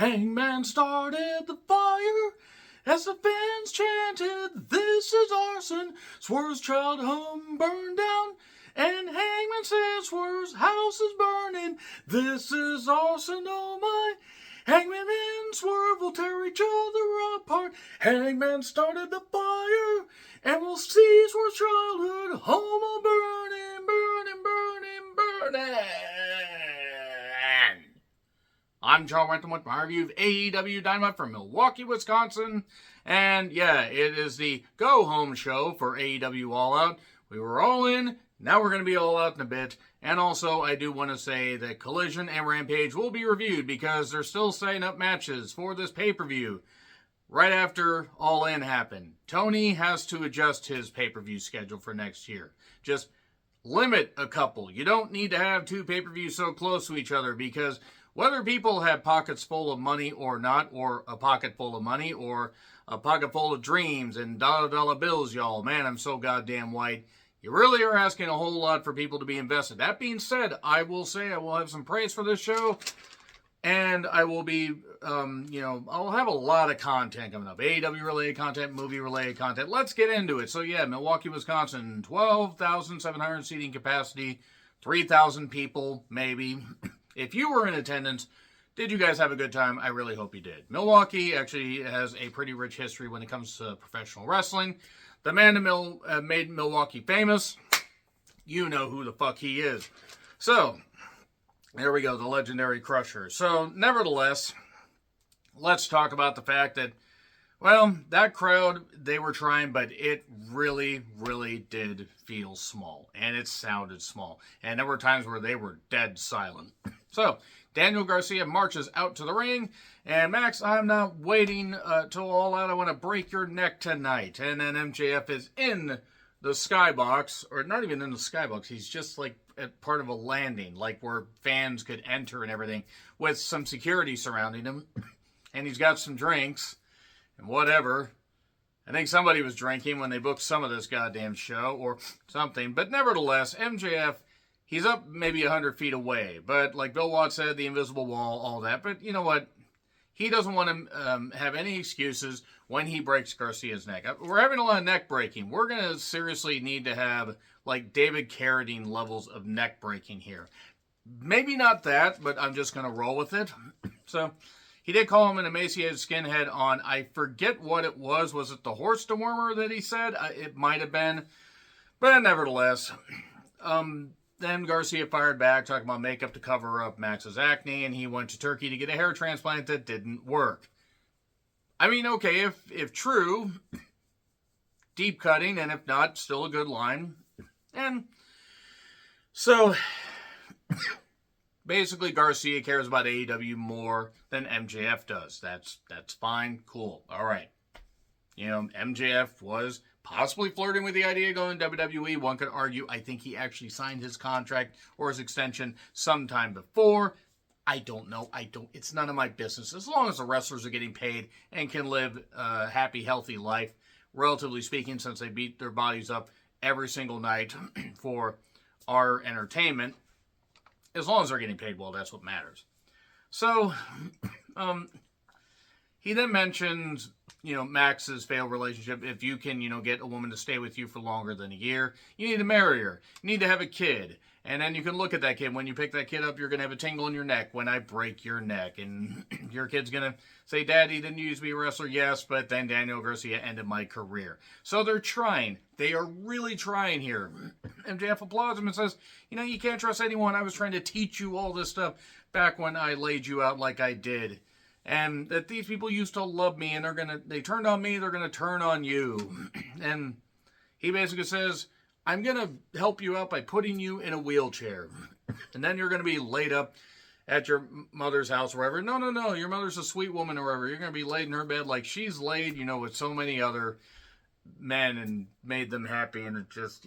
Hangman started the fire as the fans chanted, "This is arson." Swerve's child home burned down, and Hangman said Swerve's house is burning. This is arson, oh my. Hangman and Swerve will tear each other apart. Hangman started the fire, and we'll see Swerve's childhood home all burning, burning, burning, burning. I'm John Rant with my review of AEW Dynamite from Milwaukee, Wisconsin. And yeah, it is the go-home show for AEW All Out. We were all in, now we're going to be all out in a bit. And also, I do want to say that Collision and Rampage will be reviewed because they're still setting up matches for this pay-per-view right after All In happened. Tony has to adjust his pay-per-view schedule for next year. Just limit a couple. You don't need to have two pay-per-views so close to each other because whether people have pockets full of money or not, or a pocket full of money, or a pocket full of dreams and dollar bills, y'all, man, I'm so goddamn white. You really are asking a whole lot for people to be invested. That being said, I will say I will have some praise for this show, and I will be, I'll have a lot of content coming up. AEW-related content, movie-related content. Let's get into it. So, yeah, Milwaukee, Wisconsin, 12,700 seating capacity, 3,000 people, maybe. If you were in attendance, did you guys have a good time? I really hope you did. Milwaukee actually has a pretty rich history when it comes to professional wrestling. The man that made Milwaukee famous, you know who the fuck he is. So, there we go, the legendary Crusher. So, nevertheless, let's talk about the fact that, well, that crowd, they were trying, but it really, really did feel small. And it sounded small. And there were times where they were dead silent. So, Daniel Garcia marches out to the ring. And Max, I'm not waiting till All Out. I want to break your neck tonight. And then MJF is in the skybox. Or not even in the skybox. He's just like at part of a landing. Like where fans could enter and everything. With some security surrounding him. And he's got some drinks. And whatever. I think somebody was drinking when they booked some of this goddamn show. Or something. But nevertheless, MJF, he's up maybe 100 feet away. But like Bill Watts said, the invisible wall, all that. But you know what? He doesn't want to have any excuses when he breaks Garcia's neck. We're having a lot of neck breaking. We're going to seriously need to have like David Carradine levels of neck breaking here. Maybe not that, but I'm just going to roll with it. So he did call him an emaciated skinhead on, I forget what it was. Was it the horse dewormer that he said? It might have been. But nevertheless, then Garcia fired back, talking about makeup to cover up Max's acne, and he went to Turkey to get a hair transplant that didn't work. I mean, okay, if true, deep cutting, and if not, still a good line. And so, basically, Garcia cares about AEW more than MJF does. That's fine, cool, all right. You know, MJF was possibly flirting with the idea of going to WWE. One could argue, I think he actually signed his contract or his extension sometime before. I don't know. It's none of my business. As long as the wrestlers are getting paid and can live a happy, healthy life, relatively speaking, since they beat their bodies up every single night for our entertainment, as long as they're getting paid well, that's what matters. So, he then mentions, Max's failed relationship. If you can, get a woman to stay with you for longer than a year, you need to marry her. You need to have a kid. And then you can look at that kid. When you pick that kid up, you're going to have a tingle in your neck when I break your neck. And your kid's going to say, Daddy didn't used to be a wrestler. Yes, but then Daniel Garcia ended my career. So they're trying. They are really trying here. MJF applauds him and says, you can't trust anyone. I was trying to teach you all this stuff back when I laid you out like I did. And that these people used to love me, and they turned on me, they're going to turn on you. And he basically says, I'm going to help you out by putting you in a wheelchair. And then you're going to be laid up at your mother's house or wherever. No, your mother's a sweet woman or wherever. You're going to be laid in her bed like she's laid, with so many other men and made them happy. And it just,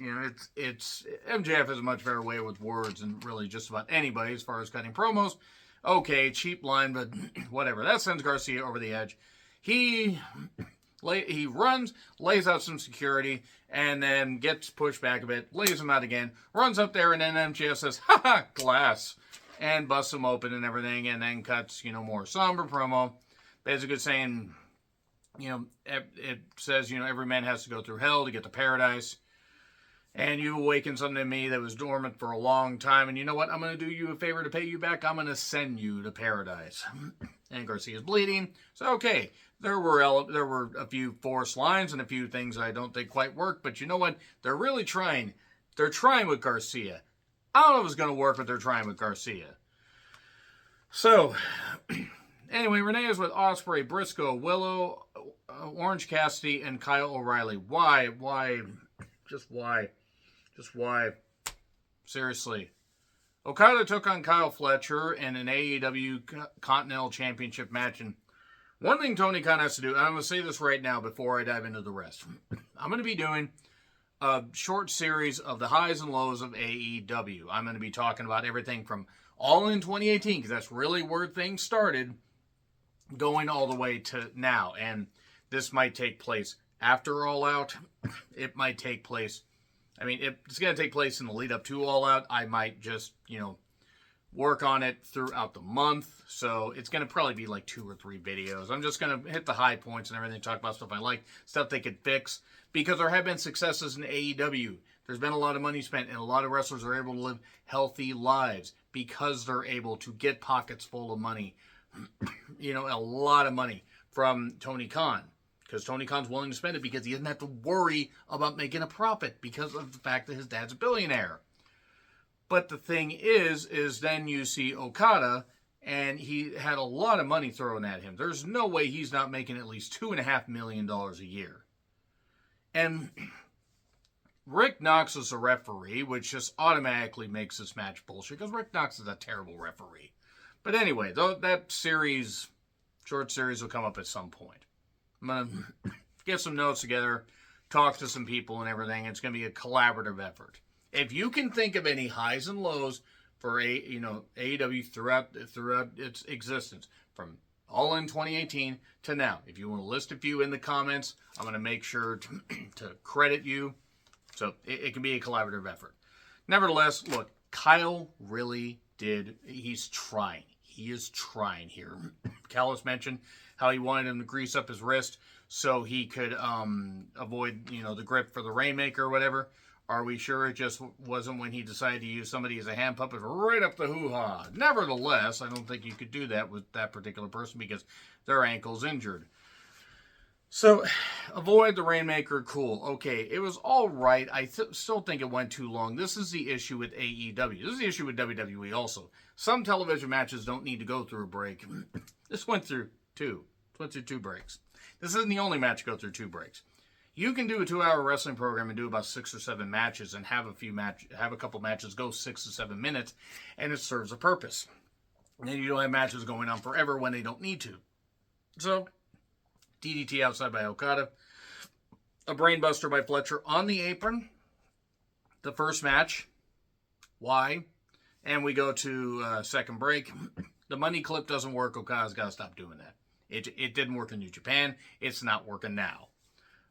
it's MJF has a much better way with words than really just about anybody as far as cutting promos. Okay, cheap line, but whatever. That sends Garcia over the edge. He runs, lays out some security, and then gets pushed back a bit, lays him out again, runs up there, and then MJF says, "Ha ha, glass." and busts him open and everything, and then cuts, more somber promo, basically saying, it says, every man has to go through hell to get to paradise. And you awakened something in me that was dormant for a long time. And you know what? I'm going to do you a favor to pay you back. I'm going to send you to paradise. And Garcia's bleeding. So, okay. There were a few forced lines and a few things I don't think quite work. But you know what? They're really trying. They're trying with Garcia. I don't know if it's going to work, but they're trying with Garcia. So, anyway, Renee is with Ospreay, Briscoe, Willow, Orange Cassidy, and Kyle O'Reilly. Why? Just why? Just why? Seriously. Okada took on Kyle Fletcher in an AEW Continental Championship match. And one thing Tony Khan has to do, and I'm going to say this right now before I dive into the rest. I'm going to be doing a short series of the highs and lows of AEW. I'm going to be talking about everything from All In 2018, because that's really where things started, going all the way to now. And this might take place after All Out. It might take place, it's going to take place in the lead up to All Out. I might just, work on it throughout the month. So it's going to probably be like 2 or 3 videos. I'm just going to hit the high points and everything, talk about stuff I like, stuff they could fix. Because there have been successes in AEW. There's been a lot of money spent, and a lot of wrestlers are able to live healthy lives because they're able to get pockets full of money. A lot of money from Tony Khan. Because Tony Khan's willing to spend it because he doesn't have to worry about making a profit because of the fact that his dad's a billionaire. But the thing is then you see Okada, and he had a lot of money thrown at him. There's no way he's not making at least $2.5 million a year. And Rick Knox is a referee, which just automatically makes this match bullshit, because Rick Knox is a terrible referee. But anyway, that short series will come up at some point. I'm going to get some notes together, talk to some people and everything. It's going to be a collaborative effort. If you can think of any highs and lows for AEW throughout its existence, from All In 2018 to now, if you want to list a few in the comments, I'm going to make sure to credit you. So it can be a collaborative effort. Nevertheless, look, Kyle really did. He's trying. He is trying here. Callis mentioned how he wanted him to grease up his wrist so he could avoid, the grip for the Rainmaker or whatever. Are we sure it just wasn't when he decided to use somebody as a hand puppet right up the hoo-ha? Nevertheless, I don't think you could do that with that particular person because their ankle's injured. So, avoid the Rainmaker, cool. Okay, it was all right. I still think it went too long. This is the issue with AEW. This is the issue with WWE also. Some television matches don't need to go through a break. This went through 2. It went through 2 breaks. This isn't the only match to go through 2 breaks. You can do a 2-hour wrestling program and do about 6 or 7 matches and have a couple matches go 6 to 7 minutes, and it serves a purpose. And then you don't have matches going on forever when they don't need to. So, DDT outside by Okada. A brainbuster by Fletcher on the apron. The first match. Why? And we go to second break. The money clip doesn't work. Okada's got to stop doing that. It didn't work in New Japan. It's not working now.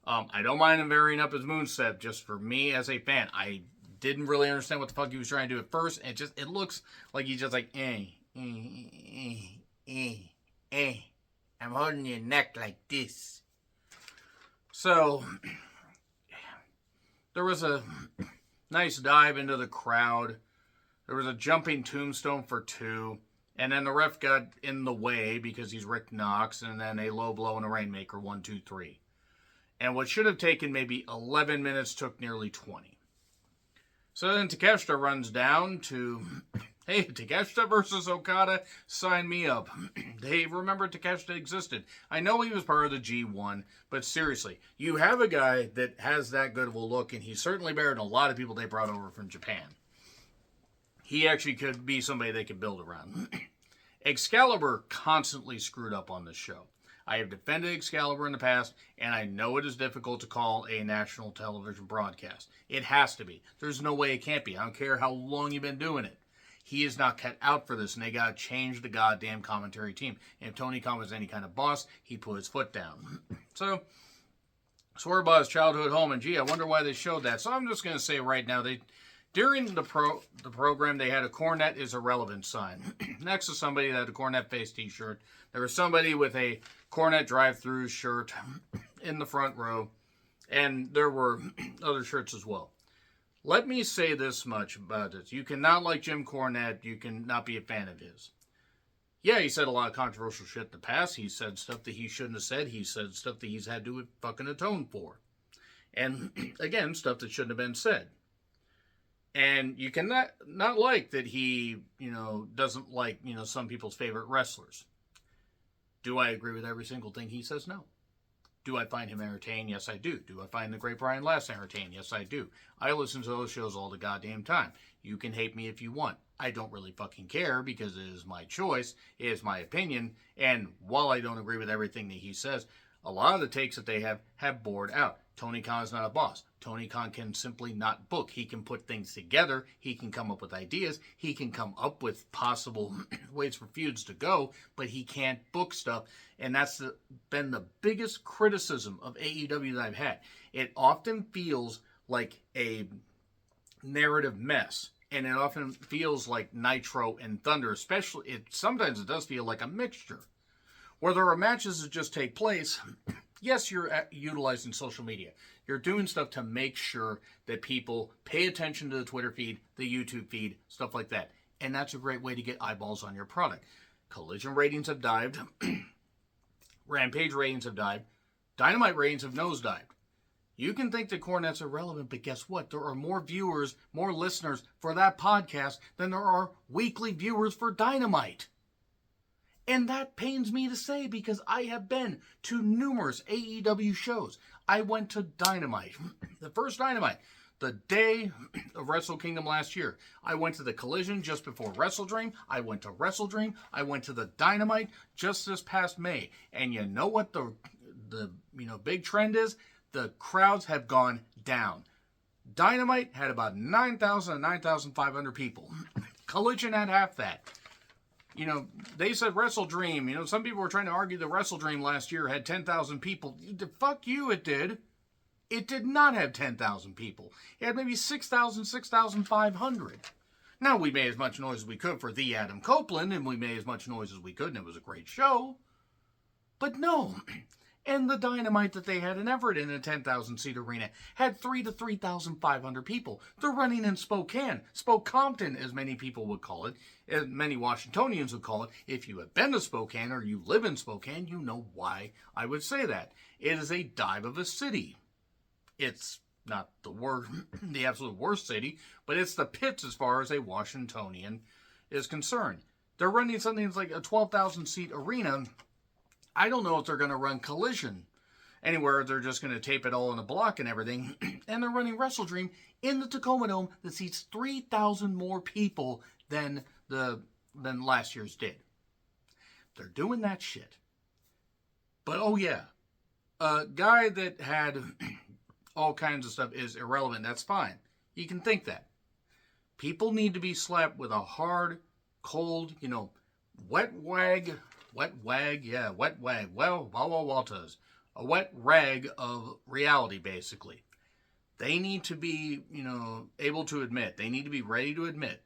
I don't mind him varying up his moonset. Just for me as a fan, I didn't really understand what the fuck he was trying to do at first. It looks like he's just like, I'm holding your neck like this. So, there was a nice dive into the crowd. There was a jumping tombstone for 2. And then the ref got in the way because he's Rick Knox. And then a low blow and a Rainmaker, 1, 2, 3. And what should have taken maybe 11 minutes took nearly 20. So then Takeshita runs down to, hey, Takeshita versus Okada, sign me up. Hey, remember Takeshita existed. I know he was part of the G1, but seriously, you have a guy that has that good of a look, and he's certainly better than a lot of people they brought over from Japan. He actually could be somebody they could build around. Excalibur constantly screwed up on this show. I have defended Excalibur in the past, and I know it is difficult to call a national television broadcast. It has to be. There's no way it can't be. I don't care how long you've been doing it. He is not cut out for this, and they got to change the goddamn commentary team. And if Tony Khan was any kind of boss, he'd put his foot down. So, swear about his childhood home, and gee, I wonder why they showed that. So I'm just going to say right now, they During the program, they had a Cornette is irrelevant sign next to somebody that had a Cornette face t-shirt. There was somebody with a Cornette drive-through shirt in the front row, and there were other shirts as well. Let me say this much about it. You cannot like Jim Cornette. You cannot be a fan of his. Yeah, he said a lot of controversial shit in the past. He said stuff that he shouldn't have said. He said stuff that he's had to fucking atone for. And, again, stuff that shouldn't have been said. And you cannot not like that he, doesn't like, some people's favorite wrestlers. Do I agree with every single thing he says? No. Do I find him entertaining? Yes, I do. Do I find the great Brian Last entertaining? Yes, I do. I listen to those shows all the goddamn time. You can hate me if you want. I don't really fucking care because it is my choice. It is my opinion. And while I don't agree with everything that he says, a lot of the takes that they have bored out. Tony Khan is not a boss. Tony Khan can simply not book. He can put things together. He can come up with ideas. He can come up with possible ways for feuds to go, but he can't book stuff. And that's been the biggest criticism of AEW that I've had. It often feels like a narrative mess. And it often feels like Nitro and Thunder, especially. Sometimes it does feel like a mixture. Where there are matches that just take place, yes, you're utilizing social media. You're doing stuff to make sure that people pay attention to the Twitter feed, the YouTube feed, stuff like that. And that's a great way to get eyeballs on your product. Collision ratings have dived. Rampage ratings have dived. Dynamite ratings have nosedived. You can think that Cornette's irrelevant, but guess what? There are more viewers, more listeners for that podcast than there are weekly viewers for Dynamite. And that pains me to say because I have been to numerous AEW shows. I went to Dynamite, the first Dynamite, the day of Wrestle Kingdom last year. I went to the Collision just before Wrestle Dream. I went to Wrestle Dream. I went to the Dynamite just this past May. And you know what the big trend is? The crowds have gone down. Dynamite had about 9,000 to 9,500 people. Collision had half that. They said Wrestle Dream. Some people were trying to argue that Wrestle Dream last year had 10,000 people. Fuck you, it did. It did not have 10,000 people. It had maybe 6,000, 6,500. Now, we made as much noise as we could for the Adam Copeland, and we made as much noise as we could, and it was a great show. But no. And the Dynamite that they had in Everett in a 10,000-seat arena had 3,000 to 3,500 people. They're running in Spokane. Spokompton, as many people would call it, as many Washingtonians would call it. If you have been to Spokane or you live in Spokane, you know why I would say that. It is a dive of a city. It's not the absolute worst city, but it's the pits as far as a Washingtonian is concerned. They're running something that's like a 12,000-seat arena. I don't know if they're going to run Collision anywhere. They're just going to tape it all in a block and everything. And they're running Wrestle Dream in the Tacoma Dome that seats 3,000 more people than last year's did. They're doing that shit. But oh yeah, a guy that had all kinds of stuff is irrelevant. That's fine. You can think that. People need to be slapped with a hard, cold, wet wag. Wet wag. Well, Walters. A wet rag of reality, basically. They need to be, able to admit. They need to be ready to admit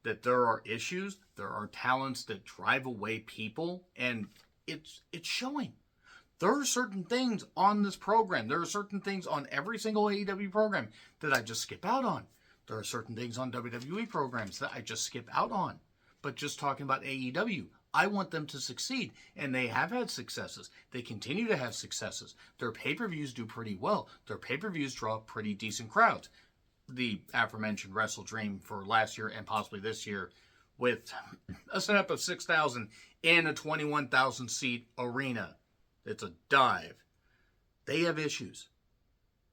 that there are issues, there are talents that drive away people, and it's showing. There are certain things on this program. There are certain things on every single AEW program that I just skip out on. There are certain things on WWE programs that I just skip out on. But just talking about AEW, I want them to succeed, and they have had successes. They continue to have successes. Their pay-per-views do pretty well. Their pay-per-views draw pretty decent crowds. The aforementioned Wrestle Dream for last year and possibly this year with a setup of 6,000 in a 21,000-seat arena. It's a dive. They have issues.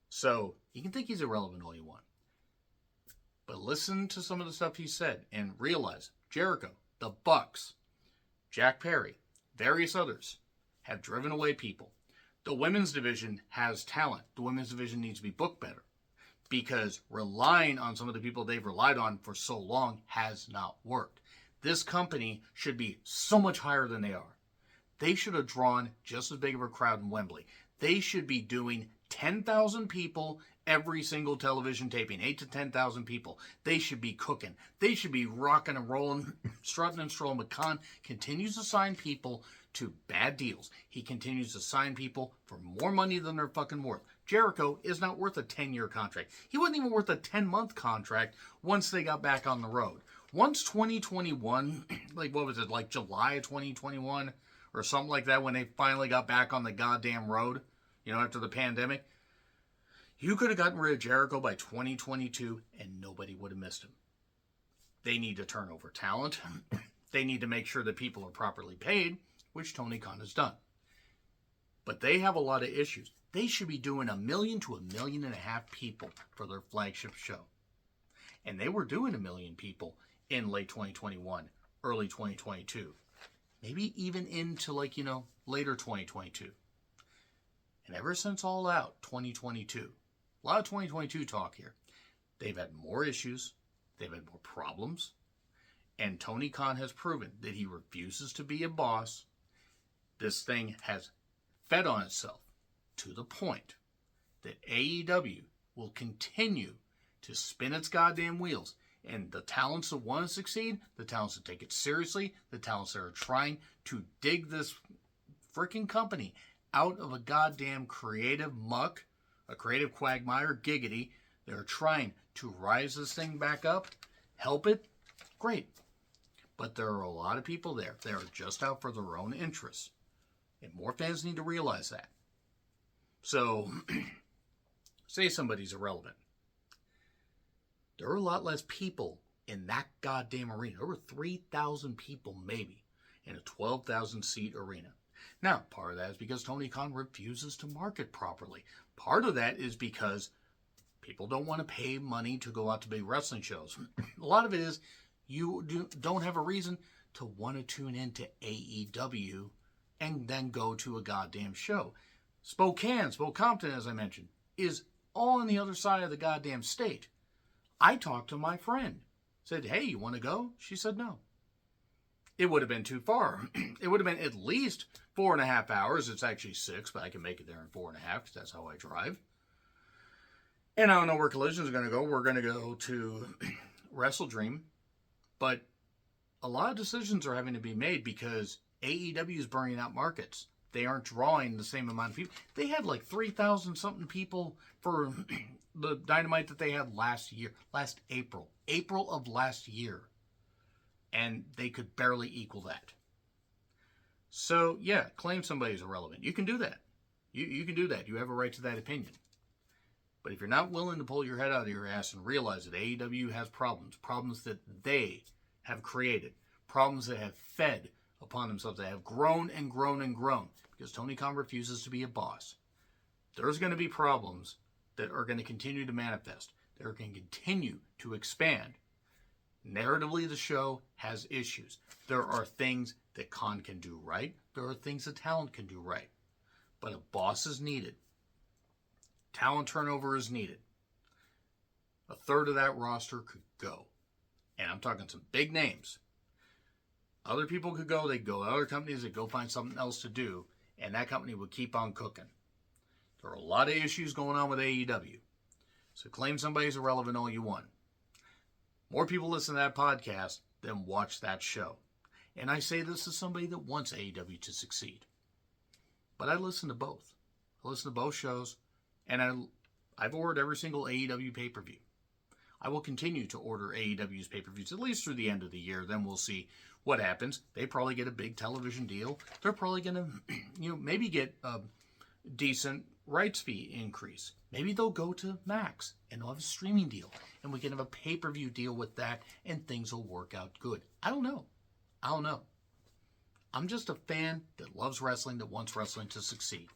So, you can think he's irrelevant all you want. But listen to some of the stuff he said and realize Jericho, the Bucks, Jack Perry, various others have driven away people. The women's division has talent. The women's division needs to be booked better because relying on some of the people they've relied on for so long has not worked. This company should be so much higher than they are. They should have drawn just as big of a crowd in Wembley. They should be doing 10,000 people every single television taping. 8 to 10,000 people. They should be cooking. They should be rocking and rolling, strutting and strolling. But Khan continues to sign people to bad deals. He continues to sign people for more money than they're fucking worth. Jericho is not worth a 10-year contract. He wasn't even worth a 10-month contract once they got back on the road. Once 2021, like what was it, like July of 2021 or something like that, when they finally got back on the goddamn road, after the pandemic, you could have gotten rid of Jericho by 2022 and nobody would have missed him. They need to turn over talent. They need to make sure that people are properly paid, which Tony Khan has done. But they have a lot of issues. They should be doing 1 million to 1.5 million people for their flagship show. And they were doing 1 million people in late 2021, early 2022. Maybe even into later 2022. And ever since All Out 2022, a lot of 2022 talk here, they've had more issues, they've had more problems, and Tony Khan has proven that he refuses to be a boss. This thing has fed on itself to the point that AEW will continue to spin its goddamn wheels. And the talents that want to succeed, the talents that take it seriously, the talents that are trying to dig this freaking company out of a goddamn creative muck, a creative quagmire, giggity. They're trying to rise this thing back up, help it, great. But there are a lot of people there. They are just out for their own interests. And more fans need to realize that. So, say somebody's irrelevant. There are a lot less people in that goddamn arena. There were 3,000 people maybe in a 12,000 seat arena. Now, part of that is because Tony Khan refuses to market properly. Part of that is because people don't want to pay money to go out to big wrestling shows. A lot of it is you don't have a reason to want to tune into AEW and then go to a goddamn show. Spokompton, as I mentioned, is all on the other side of the goddamn state. I talked to my friend. Said, hey, you want to go? She said no. It would have been too far. It would have been at least 4.5 hours. It's actually 6, but I can make it there in 4.5 because that's how I drive. And I don't know where Collision's going to go. We're going to go to Wrestle Dream. But a lot of decisions are having to be made because AEW is burning out markets. They aren't drawing the same amount of people. They had like 3,000 something people for the Dynamite that they had last April of last year. And they could barely equal that. So, yeah, claim somebody's irrelevant. You can do that. You can do that. You have a right to that opinion. But if you're not willing to pull your head out of your ass and realize that AEW has problems that they have created, problems that have fed upon themselves, that have grown and grown and grown, because Tony Khan refuses to be a boss, there's going to be problems that are going to continue to manifest. They're going to continue to expand. Narratively, the show has issues. There are things that Khan can do right. There are things that talent can do right. But a boss is needed. Talent turnover is needed. A third of that roster could go. And I'm talking some big names. Other people could go. They'd go to other companies. They'd go find something else to do. And that company would keep on cooking. There are a lot of issues going on with AEW. So claim somebody's irrelevant all you want. More people listen to that podcast than watch that show. And I say this as somebody that wants AEW to succeed. But I listen to both. I listen to both shows. And I've ordered every single AEW pay-per-view. I will continue to order AEW's pay-per-views at least through the end of the year. Then we'll see what happens. They probably get a big television deal. They're probably going to, maybe get a decent rights fee increase. Maybe they'll go to Max and they'll have a streaming deal. And we can have a pay-per-view deal with that and things will work out good. I don't know. I'm just a fan that loves wrestling, that wants wrestling to succeed.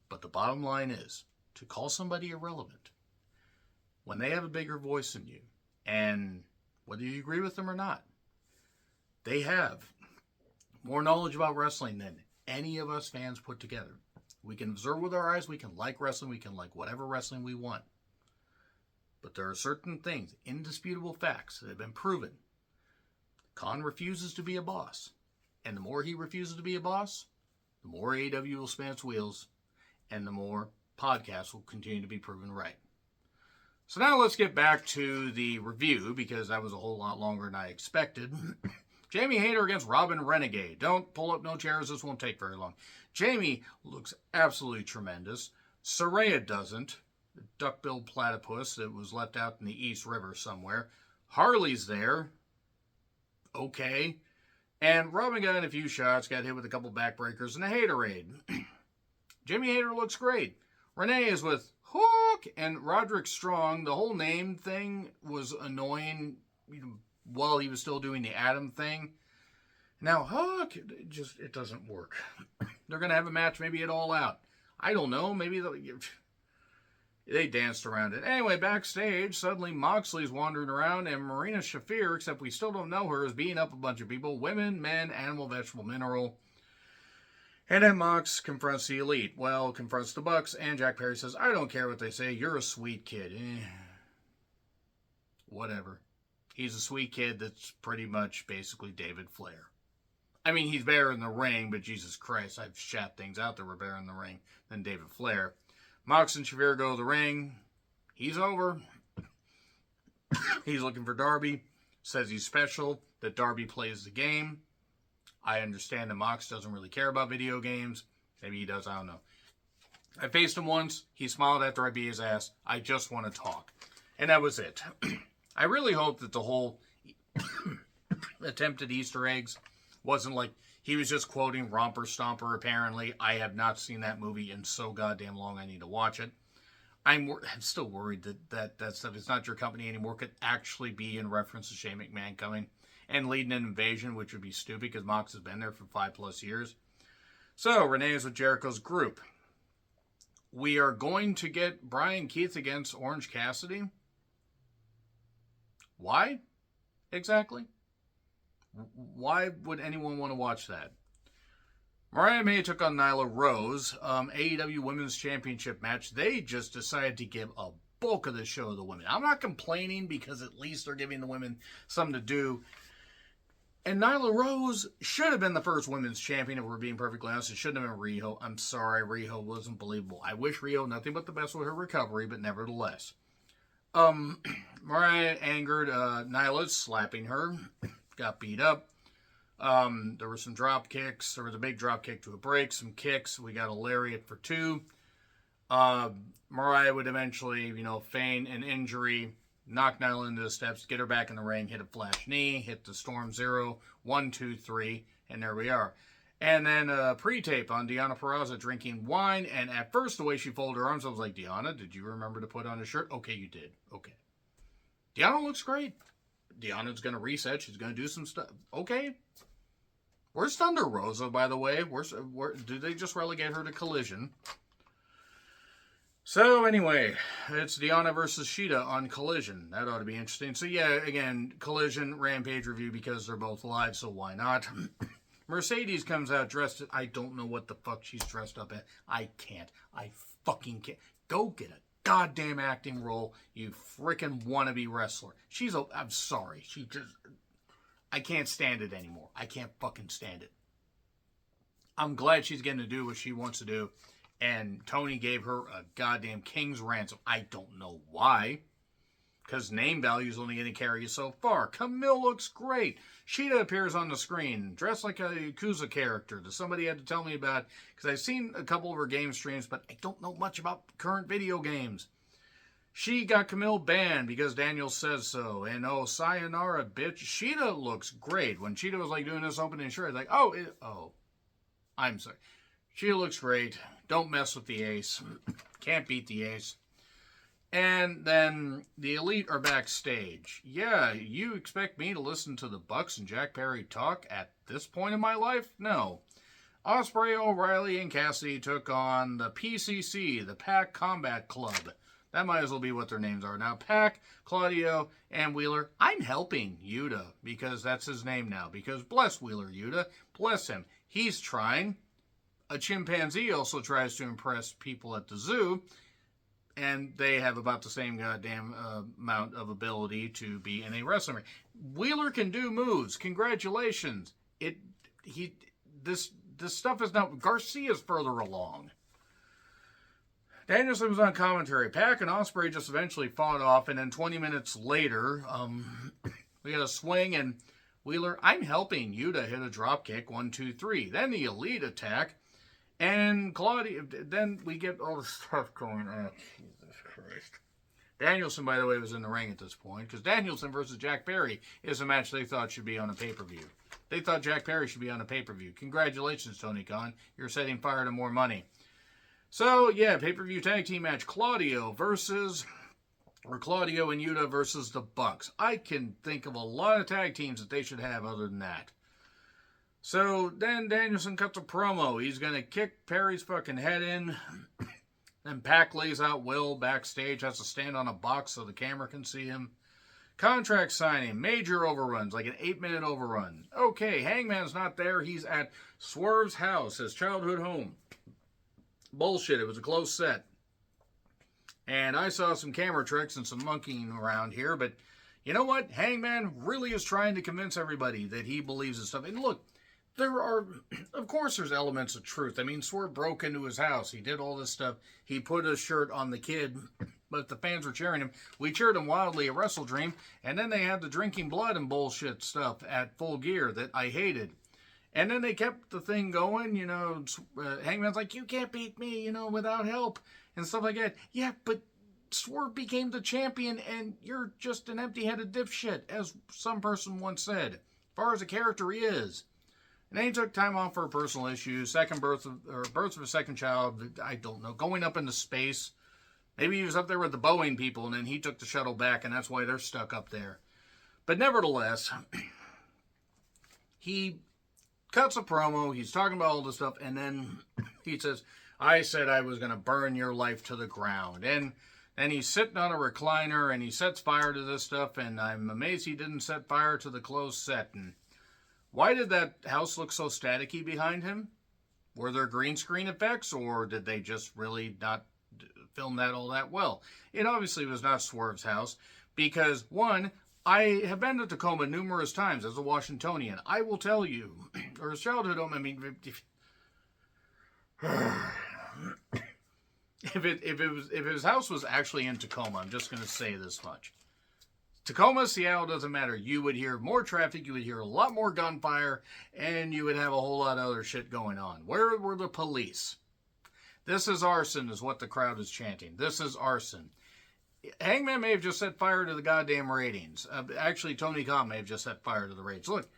But the bottom line is, to call somebody irrelevant, when they have a bigger voice than you, and whether you agree with them or not, they have more knowledge about wrestling than any of us fans put together. We can observe with our eyes, we can like wrestling, we can like whatever wrestling we want. But there are certain things, indisputable facts that have been proven. Khan refuses to be a boss. And the more he refuses to be a boss, the more AEW will spin its wheels, and the more podcast will continue to be proven right. So now let's get back to the review, because that was a whole lot longer than I expected. Jamie Hayter against Robin Renegade. Don't pull up no chairs. This won't take very long. Jamie looks absolutely tremendous. Saraya doesn't. The duck-billed platypus that was left out in the East River somewhere. Harley's there. Okay. And Robin got in a few shots, got hit with a couple backbreakers and a Haterade. Jamie Hayter looks great. Renee is with Hook and Roderick Strong. The whole name thing was annoying while he was still doing the Adam thing. Now Hook, it doesn't work. They're going to have a match maybe at All Out. I don't know. Maybe they danced around it. Anyway, backstage, suddenly Moxley's wandering around, and Marina Shafir, except we still don't know her, is beating up a bunch of people. Women, men, animal, vegetable, mineral. And then Mox confronts the Elite. Well, confronts the Bucks, and Jack Perry says, I don't care what they say. You're a sweet kid. Whatever. He's a sweet kid that's pretty much basically David Flair. I mean, he's better in the ring, but Jesus Christ, I've shot things out that were better in the ring than David Flair. Mox and Shafir go to the ring. He's over. He's looking for Darby. Says he's special, that Darby plays the game. I understand that Mox doesn't really care about video games. Maybe he does, I don't know. I faced him once. He smiled after I beat his ass. I just want to talk. And that was it. I really hope that the whole attempted Easter eggs wasn't like he was just quoting Romper Stomper, apparently. I have not seen that movie in so goddamn long. I need to watch it. I'm still worried that stuff, it's not your company anymore, could actually be in reference to Shane McMahon coming and leading an invasion, which would be stupid because Mox has been there for 5+ years. So, Renee is with Jericho's group. We are going to get Brian Keith against Orange Cassidy. Why? Exactly. Why would anyone want to watch that? Mariah May took on Nyla Rose. AEW Women's Championship match. They just decided to give a bulk of the show to the women. I'm not complaining because at least they're giving the women something to do. And Nyla Rose should have been the first women's champion, if we're being perfectly honest. It shouldn't have been Riho. I'm sorry, Riho wasn't believable. I wish Riho nothing but the best with her recovery, but nevertheless. Mariah angered Nyla, slapping her. Got beat up. There were some drop kicks. There was a big drop kick to a break, some kicks. We got a lariat for 2. Mariah would eventually, feign an injury, knock Nyla into the steps, get her back in the ring, hit a flash knee, hit the Storm Zero, 1, 2, 3, and there we are. And then a pre-tape on Deonna Purrazzo drinking wine, and at first the way she folded her arms, I was like, Deonna, did you remember to put on a shirt? Okay, you did. Okay. Deonna looks great. Deonna's going to reset. She's going to do some stuff. Okay. Where's Thunder Rosa, by the way? Where did they just relegate her to Collision? So, anyway, it's Deonna versus Shida on Collision. That ought to be interesting. So, yeah, again, Collision, Rampage review because they're both live, so why not? Mercedes comes out dressed... I don't know what the fuck she's dressed up as. I can't. I fucking can't. Go get a goddamn acting role, you frickin' wannabe wrestler. I'm sorry. I can't stand it anymore. I can't fucking stand it. I'm glad she's getting to do what she wants to do. And Tony gave her a goddamn king's ransom. I don't know why. Because name value is only going to carry you so far. Camille looks great. Shida appears on the screen, dressed like a Yakuza character that somebody had to tell me about. Because I've seen a couple of her game streams, but I don't know much about current video games. She got Camille banned because Daniel says so. And oh, sayonara, bitch. Shida looks great. When Shida was like doing this opening shirt, I was like, I'm sorry. Shida looks great. Don't mess with the ace. Can't beat the ace. And then the Elite are backstage. Yeah, you expect me to listen to the Bucks and Jack Perry talk at this point in my life? No. Ospreay, O'Reilly, and Cassidy took on the PCC, the Pac Combat Club. That might as well be what their names are now. Pac, Claudio, and Wheeler. I'm helping Yuta because that's his name now. Because bless Wheeler Yuta. Bless him. He's trying. A chimpanzee also tries to impress people at the zoo. And they have about the same goddamn amount of ability to be in a wrestling ring. Wheeler can do moves. Congratulations. This stuff is now... Garcia's further along. Danielson was on commentary. Pac and Ospreay just eventually fought off, and then 20 minutes later, we got a swing, and Wheeler, I'm helping you to hit a drop kick, 1, 2, 3. Then the Elite attack, and Claudia, then we get all the stuff going on. Jesus Christ. Danielson, by the way, was in the ring at this point, because Danielson versus Jack Perry is a match they thought should be on a pay-per-view. They thought Jack Perry should be on a pay-per-view. Congratulations, Tony Khan. You're setting fire to more money. So, yeah, pay-per-view tag team match. Claudio and Yuta versus the Bucks. I can think of a lot of tag teams that they should have other than that. So, then Danielson cuts a promo. He's going to kick Perry's fucking head in. Then Pac lays out Will backstage. Has to stand on a box so the camera can see him. Contract signing. Major overruns. Like an 8-minute overrun. Okay, Hangman's not there. He's at Swerve's house, his childhood home. Bullshit, it was a close set. And I saw some camera tricks and some monkeying around here, but you know what? Hangman really is trying to convince everybody that he believes in stuff. And look, of course there's elements of truth. I mean, Swerve broke into his house. He did all this stuff. He put his shirt on the kid, but the fans were cheering him. We cheered him wildly at Wrestle Dream, and then they had the drinking blood and bullshit stuff at Full Gear that I hated. And then they kept the thing going, Hangman's like, you can't beat me, without help, and stuff like that. Yeah, but Swerve became the champion, and you're just an empty-headed dipshit, as some person once said. As far as a character, he is. And then he took time off for personal issues, birth of a second child, I don't know, going up into space. Maybe he was up there with the Boeing people, and then he took the shuttle back, and that's why they're stuck up there. But nevertheless, he cuts a promo, he's talking about all this stuff, and then he says, I said I was going to burn your life to the ground. And then he's sitting on a recliner, and he sets fire to this stuff, and I'm amazed he didn't set fire to the closed set. And why did that house look so staticky behind him? Were there green screen effects, or did they just really not film that all that well? It obviously was not Swerve's house, because, one, I have been to Tacoma numerous times as a Washingtonian. I will tell you, or his childhood home, I mean, if his house was actually in Tacoma, I'm just going to say this much. Tacoma, Seattle, doesn't matter. You would hear more traffic, you would hear a lot more gunfire, and you would have a whole lot of other shit going on. Where were the police? This is arson, is what the crowd is chanting. This is arson. Hangman may have just set fire to the goddamn ratings. Actually, Tony Khan may have just set fire to the ratings. Look,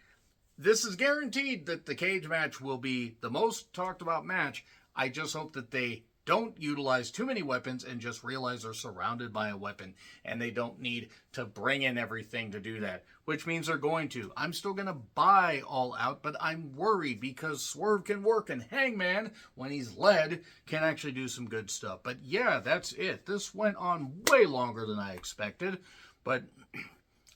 this is guaranteed that the cage match will be the most talked about match. I just hope that they don't utilize too many weapons and just realize they're surrounded by a weapon and they don't need to bring in everything to do that, which means they're going to. I'm still going to buy All Out, but I'm worried because Swerve can work and Hangman, when he's led, can actually do some good stuff. But yeah, that's it. This went on way longer than I expected, but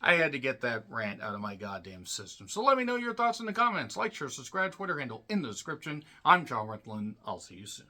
I had to get that rant out of my goddamn system. So let me know your thoughts in the comments. Like, share, subscribe, Twitter handle in the description. I'm John Rentlin. I'll see you soon.